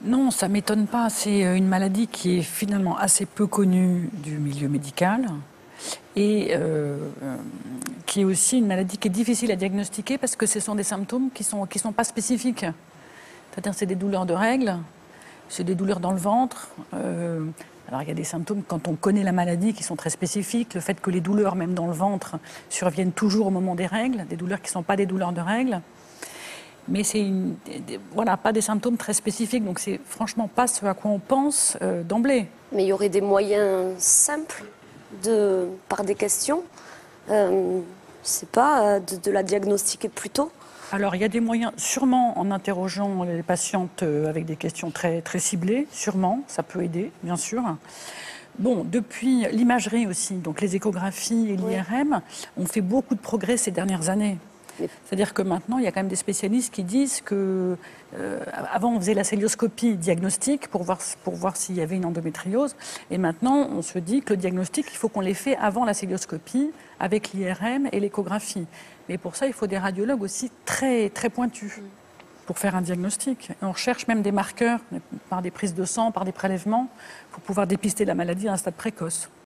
Non, ça ne m'étonne pas. C'est une maladie qui est finalement assez peu connue du milieu médical et qui est aussi une maladie qui est difficile à diagnostiquer parce que ce sont des symptômes qui sont pas spécifiques. C'est-à-dire c'est des douleurs de règles, c'est des douleurs dans le ventre. Alors il y a des symptômes quand on connaît la maladie qui sont très spécifiques. Le fait que les douleurs, même dans le ventre, surviennent toujours au moment des règles, des douleurs qui ne sont pas des douleurs de règles. Mais c'est voilà, pas des symptômes très spécifiques, donc c'est franchement pas ce à quoi on pense d'emblée. Mais il y aurait des moyens simples par des questions, c'est pas de la diagnostiquer plus tôt. Alors il y a des moyens, sûrement en interrogeant les patientes avec des questions très, très ciblées, sûrement, ça peut aider, bien sûr. Bon, depuis l'imagerie aussi, donc les échographies et l'IRM, ont fait beaucoup de progrès ces dernières années. C'est-à-dire que maintenant, il y a quand même des spécialistes qui disent que avant on faisait la célioscopie diagnostique pour voir s'il y avait une endométriose, et maintenant on se dit que le diagnostic, il faut qu'on l'ait fait avant la célioscopie avec l'IRM et l'échographie. Mais pour ça, il faut des radiologues aussi très très pointus pour faire un diagnostic. Et on recherche même des marqueurs par des prises de sang, par des prélèvements, pour pouvoir dépister la maladie à un stade précoce.